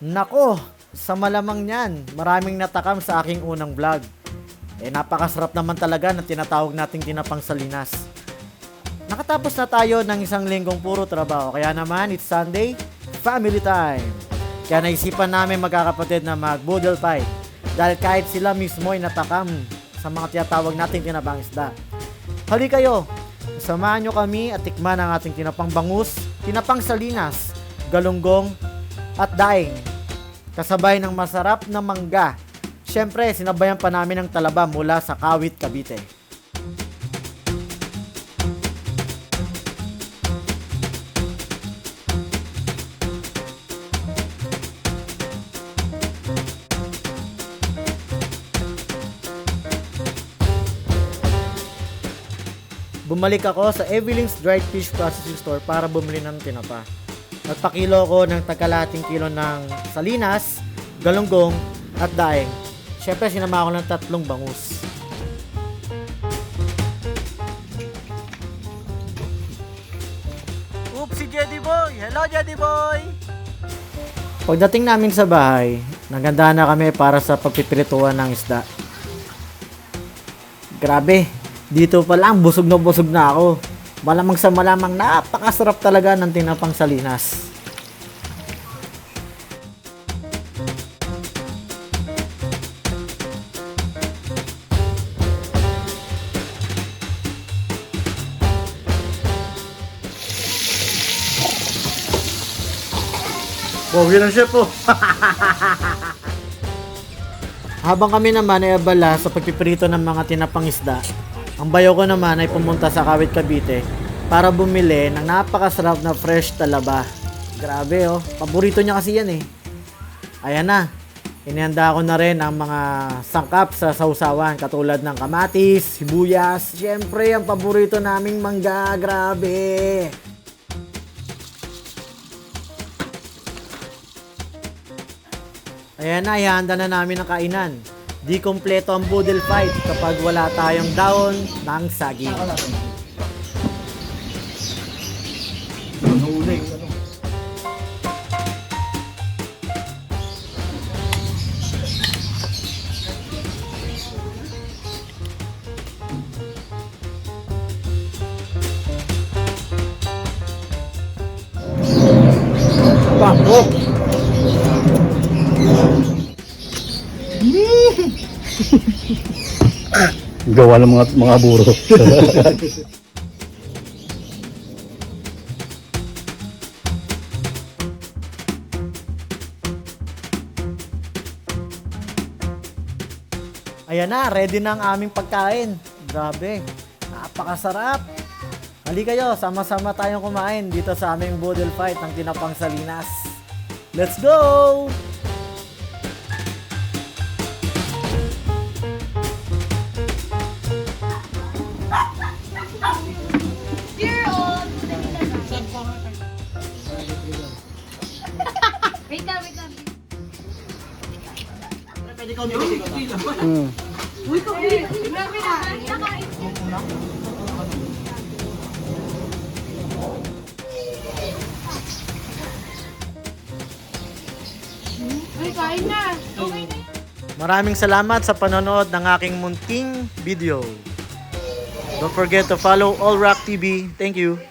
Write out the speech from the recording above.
Nako, sa malamang niyan, maraming natakam sa aking unang vlog. Napakasarap naman talaga ng tinatawag nating tinapang salinas. Nakatapos na tayo ng isang linggong puro trabaho, kaya naman it's Sunday, family time. Kaya naisipan namin magkakapatid na mag-boodle fight. Dahil kahit sila mismo ay natakam sa mga tinatawag nating tinapang isda. Hali kayo, samahan nyo kami at tikman ang ating tinapang bangus, tinapang salinas, galunggong at daing. Kasabay ng masarap na mangga. Siyempre, sinabayan pa namin ng talaba mula sa Kawit, Cavite. Bumalik ako sa Evelyn's Dried Fish Processing Store para bumili ng tinapa. Nagpakilo ako ng tagkalahating kilo ng salinas, galunggong at daing. Siyempre, sinama ako ng 3 bangus. Oops, si Jedi Boy! Hello, Jedi Boy! Pagdating namin sa bahay, nagandahan na kami para sa pagpipirituan ng isda. Grabe, dito pa lang busog na ako. Malamang sa malamang napakasarap talaga ng tinapang salinas. Pogi ng chef po. Habang kami naman ay abala sa pagpiprito ng mga tinapang isda, ang bayo ko naman ay pumunta sa Kawit, Cavite para bumili ng napakasarap na fresh talaba. Grabe oh, paborito niya kasi yan eh. Ayan na, inihanda ko na rin ang mga sangkap sa sausawan katulad ng kamatis, sibuyas, syempre ang paborito naming mangga, grabe. Ayan na, ihanda na namin ang kainan. Di kompleto ang boodle fight kapag wala tayong daon ng saging. Bangkok! Gawa ng mga buro. Ayan na, ready na ang aming pagkain. Grabe, napakasarap. Hali kayo, sama-sama tayong kumain dito sa aming boodle fight ng tinapang salinas. Let's go! Wait lang. Pwede ka umiwisi ko ba? Uy, grabe na. Uy, kain na. Okay na. Maraming salamat sa panonood ng aking munting video. Don't forget to follow All Rock TV. Thank you.